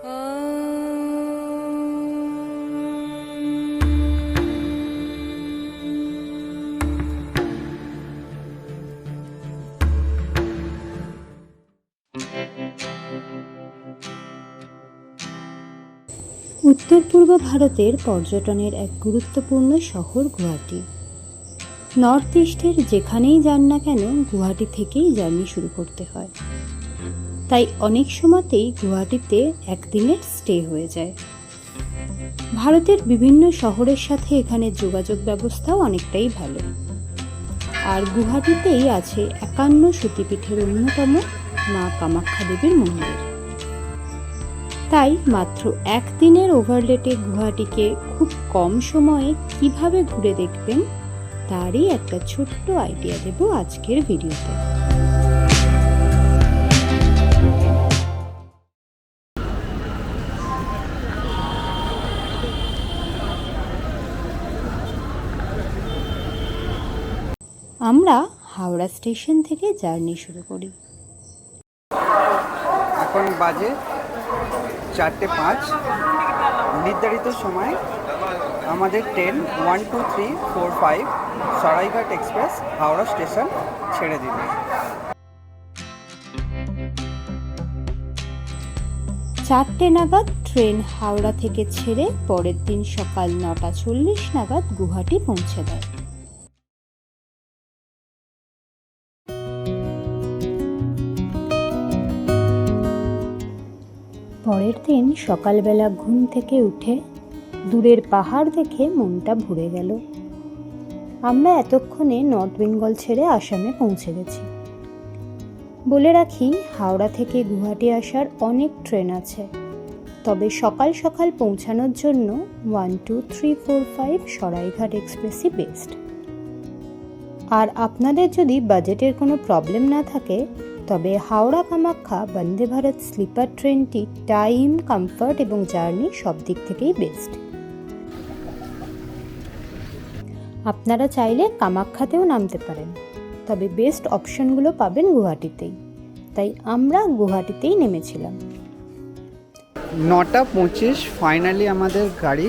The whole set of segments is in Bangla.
উত্তর পূর্ব ভারতের পর্যটনের এক গুরুত্বপূর্ণ শহর গুয়াহাটি। নর্থ ইস্টের যেখানেই যান না কেন গুয়াহাটি থেকেই জার্নি শুরু করতে হয়, তাই অনেক সময়তেই গুয়াহাটিতে একদিনের স্টে হয়ে যায়। ভারতের বিভিন্ন শহরের সাথে এখানে যোগাযোগ ব্যবস্থাও অনেকটাই ভালো। আর গুয়াহাটিতেই আছে ৫১ সতীপীঠের অন্যতম মা কামাখ্যা দেবীর মন্দির। তাই মাত্র একদিনের ওভারলেটে গুয়াহাটিকে খুব কম সময়ে কিভাবে ঘুরে দেখবেন তারই একটা ছোট্ট আইডিয়া দেব আজকের ভিডিওতে। আমরা হাওড়া স্টেশন থেকে জার্নি শুরু করি। এখন বাজে 4:05। নির্ধারিত সময় আমাদের train 12345 Saraighat express Howrah station ছেড়ে দিল। 4টে নাগাদ ট্রেন হাওড়া থেকে ছেড়ে পরের দিন সকাল 9:40 নাগাদ গুয়াহাটি পৌঁছে দেয়। পরের দিন সকালবেলা ঘুম থেকে উঠে দূরের পাহাড় দেখে মনটা ভরে গেল। আমরা এতক্ষণে নর্থ বেঙ্গল ছেড়ে আসামে পৌঁছে গেছি। বলে রাখি, হাওড়া থেকে গুয়াহাটি আসার অনেক ট্রেন আছে, তবে সকাল সকাল পৌঁছানোর জন্য 12345 সরাইঘাট এক্সপ্রেসই বেস্ট। আর আপনাদের যদি বাজেটের কোনো প্রবলেম না থাকে তবে হাওড়া কামাখ্যা বন্দে ভারত স্লিপার ট্রেনটি টাইম, কমফর্ট এবং জার্নি সব দিক থেকেই বেস্ট। আপনারা চাইলে কামাখ্যাতেও নামতে পারেন, তবে বেস্ট অপশনগুলো পাবেন গুয়াহাটিতেই, তাই আমরা গুয়াহাটিতেই নেমেছিলাম। 9:25 ফাইনালি আমাদের গাড়ি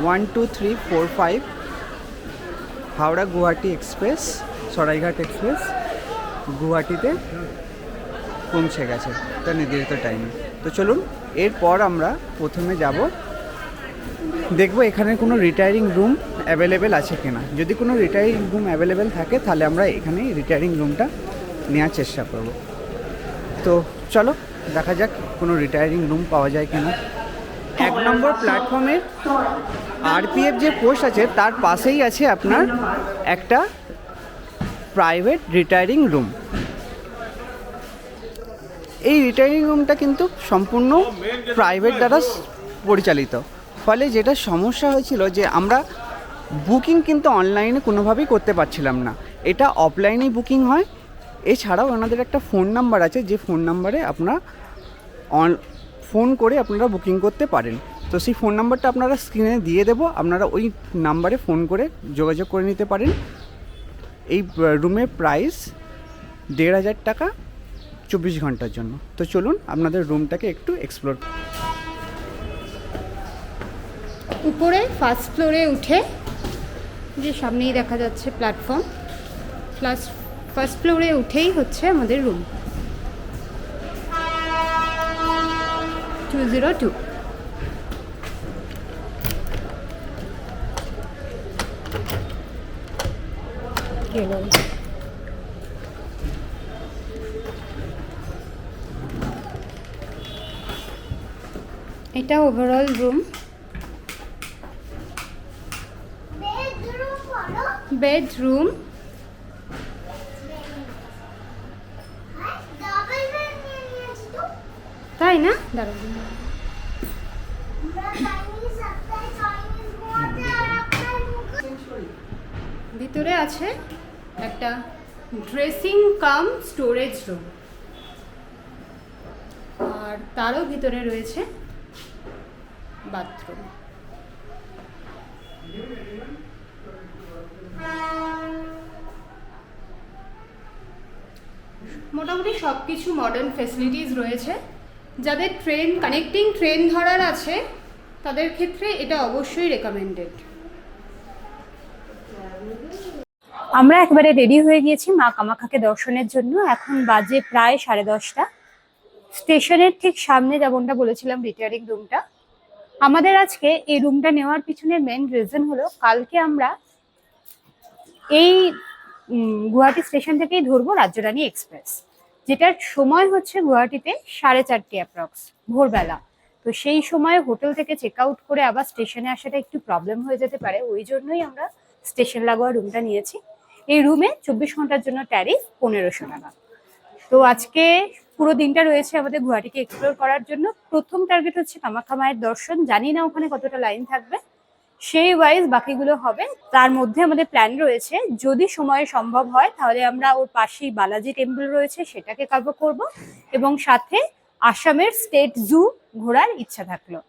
12345 হাওড়া গুয়াহাটি এক্সপ্রেস সরাইঘাট এক্সপ্রেস গুয়াহাটিতে পৌঁছে গেছে তার নির্ধারিত টাইমে। তো চলুন, এরপর আমরা প্রথমে যাব, দেখব এখানে কোনো রিটায়ারিং রুম অ্যাভেলেবেল আছে কিনা। যদি কোনো রিটায়ারিং রুম অ্যাভেলেবেল থাকে তাহলে আমরা এখানে রিটায়ারিং রুমটা নেওয়ার চেষ্টা করব। তো চলো দেখা যাক কোনো রিটায়ারিং রুম পাওয়া যায় কিনা। 1 নম্বর প্ল্যাটফর্মের আরপিএফ যে পোস্ট আছে তার পাশেই আছে আপনার একটা প্রাইভেট রিটায়ারিং রুম। এই রিটায়ারিং রুমটা কিন্তু সম্পূর্ণ প্রাইভেট দ্বারা পরিচালিত, ফলে যেটা সমস্যা হয়েছিল যে আমরা বুকিং কিন্তু অনলাইনে কোনোভাবেই করতে পারছিলাম না, এটা অফলাইনেই বুকিং হয়। এছাড়াও ওনাদের একটা ফোন নাম্বার আছে, যে ফোন নাম্বারে আপনারা ফোন করে আপনারা বুকিং করতে পারেন। তো সেই ফোন নাম্বারটা আপনারা স্ক্রিনে দিয়ে দেবো, আপনারা ওই নাম্বারে ফোন করে যোগাযোগ করে নিতে পারেন। এই রুমের প্রাইস 1,500 টাকা 24 ঘন্টার জন্য। তো চলুন আপনাদের রুমটাকে একটু এক্সপ্লোর। উপরে ফার্স্ট ফ্লোরে উঠে যে সামনেই দেখা যাচ্ছে প্ল্যাটফর্ম, ফার্স্ট ফ্লোরে উঠেই হচ্ছে আমাদের রুম 202। এটা ওভারঅল রুম। বেডরুম তাই না? দাঁড়ান, ভিতরে আছে একটা ড্রেসিং কাম স্টোরেজ রুম, আর তারও ভিতরে রয়েছে বাথরুম। মোটামুটি সব কিছু মডার্ন ফেসিলিটিস রয়েছে। যাদের কানেক্টিং ট্রেন ধরার আছে তাদের ক্ষেত্রে এটা অবশ্যই রেকমেন্ডেড। আমরা একবারে রেডি হয়ে গিয়েছি মা কামাখ্যাকে দর্শনের জন্য। এখন বাজে প্রায় 10:30। স্টেশনের ঠিক সামনে যেমনটা বলেছিলাম রিটায়ারিং রুমটা। আমাদের আজকে এই রুমটা নেওয়ার পিছনে মেন রিজন হলো কালকে আমরা এই গুয়াহাটি স্টেশন থেকেই ধরবো রাজ্যরানী এক্সপ্রেস, যেটার সময় হচ্ছে গুয়াহাটিতে 4:30 অ্যাপ্রক্স ভোরবেলা। তো সেই সময় হোটেল থেকে চেক আউট করে আবার স্টেশনে আসাটা একটু প্রবলেম হয়ে যেতে পারে, ওই জন্যই আমরা স্টেশন লাগোয়া রুমটা নিয়েছি। এই রুমে 24 ঘন্টার জন্য ট্যারিফ 1500 টাকা। তো আজকে পুরো দিনটা রয়েছে আমাদের গুয়াহাটিকে এক্সপ্লোর করার জন্য। প্রথম টার্গেট হচ্ছে কামাখ্যা মায়ের দর্শন। জানি না ওখানে কতটা লাইন থাকবে, সেই ওয়াইজ বাকিগুলো হবে। তার মধ্যে আমাদের প্ল্যান রয়েছে যদি সময়ে সম্ভব হয় তাহলে আমরা ওর পাশেই বালাজি টেম্পল রয়েছে সেটাকে কভার করব, এবং সাথে আসামের স্টেট জু ঘোরার ইচ্ছা থাকলো।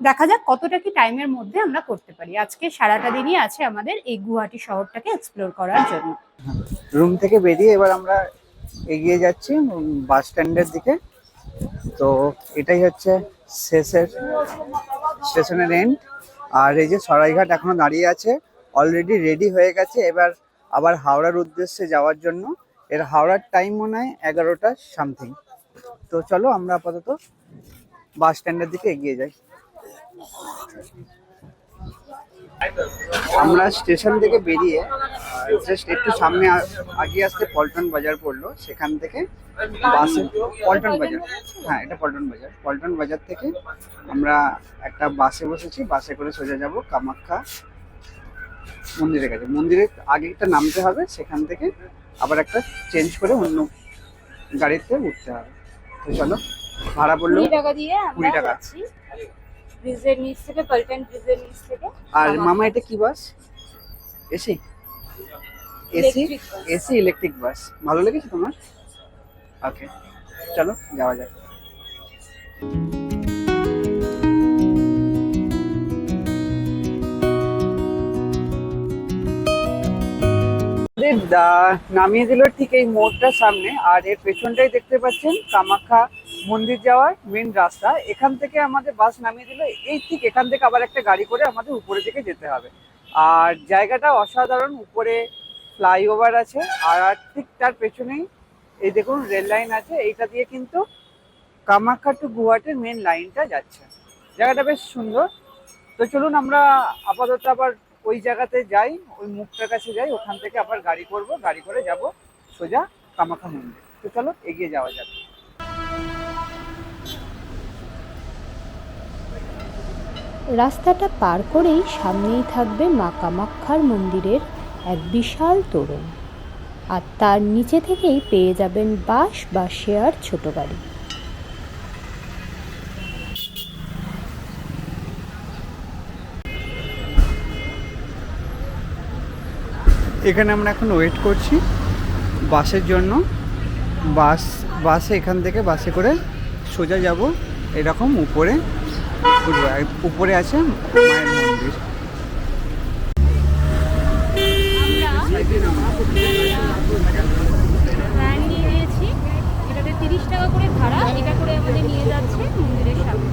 দেখা যাক কতটা কি টাইমের মধ্যে আমরা করতে পারি। আজকে সারাটা দিনই আছে আমাদের এই গুয়াহাটি শহরটাকে এক্সপ্লোর করার জন্য। রুম থেকে বেরিয়ে এবার আমরা এগিয়ে যাচ্ছি বাস স্ট্যান্ডের দিকে। তো এটাই হচ্ছে শেষের স্টেশনের এন্ড। আর এই যে সরাইঘাট এখনো দাঁড়িয়ে আছে, অলরেডি রেডি হয়ে গেছে এবার আবার হাওড়ার উদ্দেশ্যে যাওয়ার জন্য। এর হাওড়ার টাইম মনে হয় 11টা সামথিং। তো চলো আমরা আপাতত বাস স্ট্যান্ডের দিকে এগিয়ে যাই। আমরা স্টেশন থেকে বেরিয়ে জাস্ট একটু সামনে আগিয়ে আসতে পল্টন বাজার পড়লো, সেখান থেকে বাসে পল্টন বাজার, হ্যাঁ এটা পল্টন বাজার। পল্টন বাজার থেকে আমরা একটা বাসে বসেছি, বাসে করে সোজা যাব কামাখ্যা মন্দিরের কাছে। মন্দিরের আগে একটা নামতে হবে, সেখান থেকে আবার একটা চেঞ্জ করে অন্য গাড়িতে উঠতে হবে। তো চলো, ভাড়া পড়লো 20 টাকা দিয়ে 20 টাকা। যাচ্ছি ব্রিজের নিচ থেকে, পল্টন ব্রিজের নিচ থেকে। আর মামা এটা কি bus? AC AC Electric bus. AC electric bus ভালো লেগেছে তোমার? ওকে চলো যাওয়া যাক। নামিয়ে দিল ঠিক এই মোড়টার সামনে, আর এর পেছনটাই দেখতে পাচ্ছেন কামাখ্যা মন্দির যাওয়ার মেন রাস্তা। এখান থেকে আমাদের বাস নামিয়ে দিল, এই ঠিক এখান থেকে আবার একটা গাড়ি করে আমাদের উপরের দিকে যেতে হবে। আর জায়গাটা অসাধারণ, উপরে ফ্লাইওভার আছে আর ঠিক তার পেছনেই এই দেখুন রেল লাইন আছে। এইটা দিয়ে কিন্তু কামাখ্যা টু গুয়াহাটির মেন লাইনটা যাচ্ছে। জায়গাটা বেশ সুন্দর। তো চলুন আমরা আপাতত আবার ওই জায়গাতে যাই, ওই মুখটার কাছে যাই, ওখান থেকে আবার গাড়ি করব, গাড়ি করে যাব সোজা কামাখ্যা মন্দির। তো চলো এগিয়ে যাওয়া যাক। রাস্তাটা পার করেই সামনেই থাকবে মা কামাখ্যার মন্দিরের এক বিশাল তোরণ, আর তার নিচে থেকেই পেয়ে যাবেন বাস বা শেয়ার ছোট গাড়ি। এখানে আমরা এখন ওয়েট করছি বাসের জন্য। বাসে এখান থেকে বাসে করে সোজা যাব এরকম উপরে উঠবো। উপরে আছে মায়ের মন্দির। ভ্যান নিয়ে নিয়েছি, এটাতে 30 টাকা করে ভাড়া। এটা করে আমাদের নিয়ে যাচ্ছে মন্দিরের সামনে।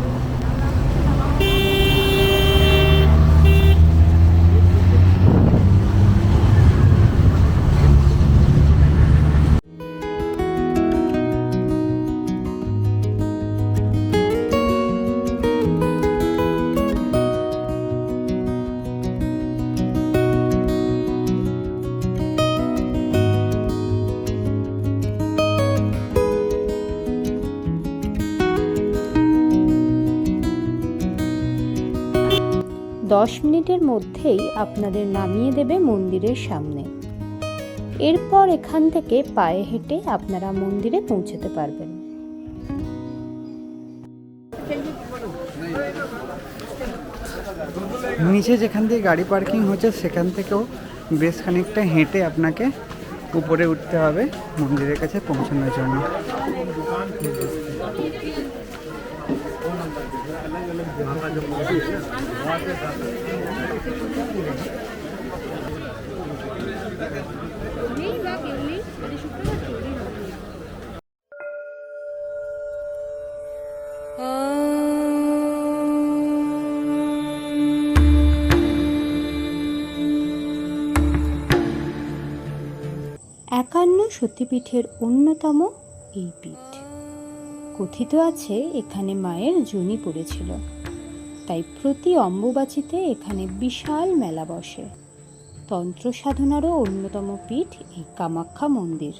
দশ মিনিটের মধ্যেই আপনাদের নামিয়ে দেবে মন্দিরের সামনে। এরপর এখান থেকে পায়ে হেঁটে আপনারা মন্দিরে পৌঁছতে পারবেন। নিচে যেখান দিয়ে গাড়ি পার্কিং হচ্ছে সেখান থেকেও বেশ খানিকটা হেঁটে আপনাকে উপরে উঠতে হবে মন্দিরের কাছে পৌঁছানোর জন্য। সতীপীঠের অন্যতম এই পীঠ। কথিত আছে এখানে মায়ের যোনি পড়েছিল, তাই প্রতি অম্বুবাচীতে এখানে বিশাল মেলা বসে। তন্ত্র সাধনারও অন্যতম পীঠ এই কামাখ্যা মন্দির।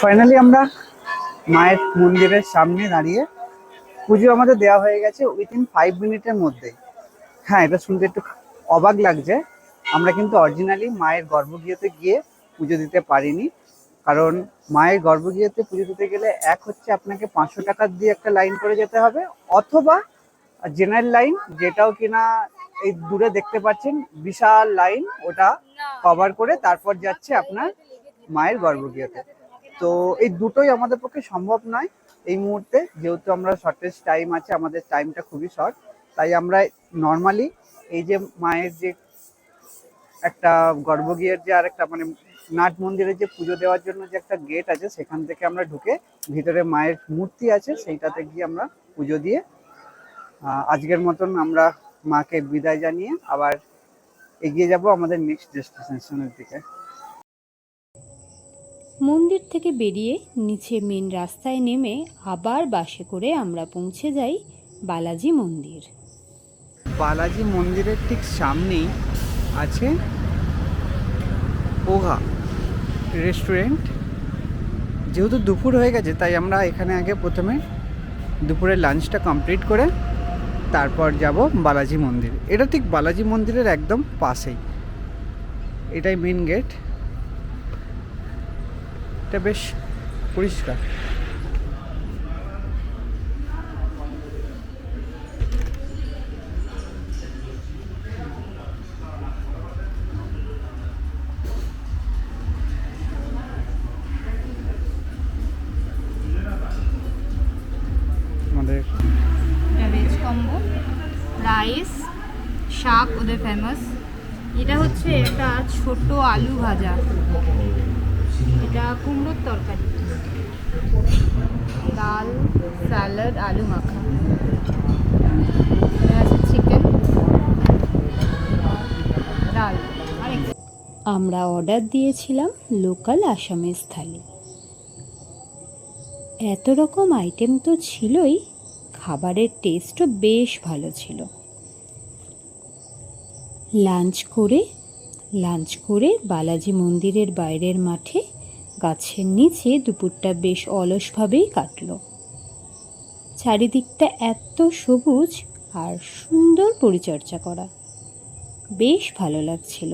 ফাইনালি আমরা মায়ের মন্দিরের সামনে দাঁড়িয়ে পুজো আমাদের দেওয়া হয়ে গেছে উইথিন 5 মিনিটের মধ্যে। হ্যাঁ, এটা শুনতে একটু অবাক লাগছে, আমরা কিন্তু অরিজিনালি মায়ের গর্ভগৃহতে গিয়ে পুজো দিতে পারিনি। কারণ মায়ের গর্ভগৃহতে পুজো দিতে গেলে এক হচ্ছে আপনাকে 500 টাকা দিয়ে একটা লাইন করে যেতে হবে, অথবা জেনারেল লাইন, যেটাও কিনা এই দূরে দেখতে পাচ্ছেন বিশাল লাইন, ওটা কভার করে তারপর যাচ্ছে আপনার মায়ের গর্ভগৃহতে। তো এই দুটোই আমাদের পক্ষে সম্ভব নয় এই মুহূর্তে, যেহেতু আমরা শর্টেজ টাইম আছে, আমাদের টাইমটা খুবই শর্ট। তাই আমরা নর্মালি এই যে মায়ের যে একটা গর্ভগৃহের যে আরেকটা মানে নাট মন্দিরে যে পুজো দেওয়ার জন্য যে একটা গেট আছে, সেখান থেকে আমরা ঢুকে ভিতরে মায়ের মূর্তি আছে সেইটাতে গিয়ে আমরা পুজো দিয়ে আজকের মতন আমরা মাকে বিদায় জানিয়ে আবার এগিয়ে যাব আমাদের নেক্সট ডেস্টিনেশনের দিকে। মন্দির থেকে বেরিয়ে নিচে মেন রাস্তায় নেমে আবার বাসে করে আমরা পৌঁছে যাই বালাজি মন্দির। বালাজি মন্দিরের ঠিক সামনেই আছে ওঘা রেস্টুরেন্ট। যেহেতু দুপুর হয়ে গেছে তাই আমরা এখানে আগে প্রথমে দুপুরের লাঞ্চটা কমপ্লিট করে তারপর যাব বালাজি মন্দির। এটা ঠিক বালাজি মন্দিরের একদম পাশেই, এটাই মেন গেট। এটা বেশ পরিষ্কার। আমাদের ভেজ কম্বো, রাইস, শাক ওদের ফেমাস। এটা হচ্ছে একটা ছোট আলু ভাজা, এটা কুমড়োর তরকারি, ডাল, স্যালাড, আলু মাখা, এটা আছে চিকেন, ডাল। আমরা অর্ডার দিয়েছিলাম লোকাল আসামিজ থালি। এত রকম আইটেম তো ছিলই, খাবারের টেস্টও বেশ ভালো ছিল। লাঞ্চ করে বালাজি মন্দিরের বাইরের মাঠে গাছের নিচে দুপুরটা বেশ অলসভাবেই কাটলো। চারিদিকটা এত সবুজ আর সুন্দর পরিচর্যা করা, বেশ ভালো লাগছিল।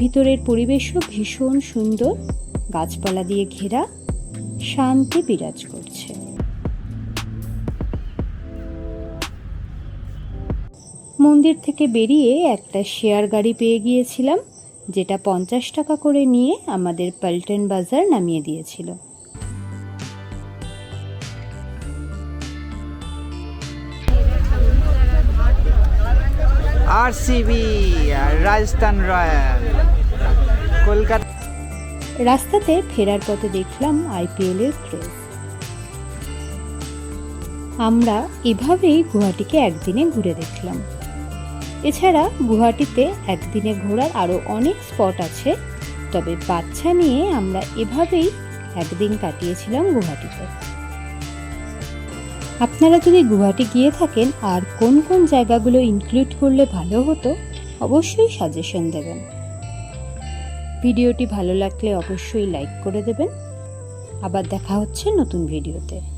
ভিতরের পরিবেশও ভীষণ সুন্দর, গাছপালা দিয়ে ঘেরা, শান্তি বিরাজ করছে। মন্দির থেকে বেরিয়ে একটা শেয়ার গাড়ি পেয়ে গিয়েছিলাম, যেটা 50 টাকা করে নিয়ে আমাদের পল্টন বাজার নামিয়ে দিয়েছিল। আরসিবি আর রাজস্থান রয়্যাল কলকাতা। রাস্তাতে ফেরার পথে দেখলাম আইপিএলের ক্রেজ। আমরা এভাবেই গুয়াহাটিকে একদিনে ঘুরে দেখলাম। এছাড়া গুয়াহাটিতে একদিনে ঘোরার আরও অনেক স্পট আছে, তবে বাচ্চা নিয়ে আমরা এভাবেই একদিন কাটিয়েছিলাম গুয়াহাটিতে। আপনারা যদি গুয়াহাটি গিয়ে থাকেন আর কোন কোন জায়গাগুলো ইনক্লুড করলে ভালো হতো অবশ্যই সাজেশন দেবেন। ভিডিওটি ভালো লাগলে অবশ্যই লাইক করে দেবেন। আবার দেখা হচ্ছে নতুন ভিডিওতে।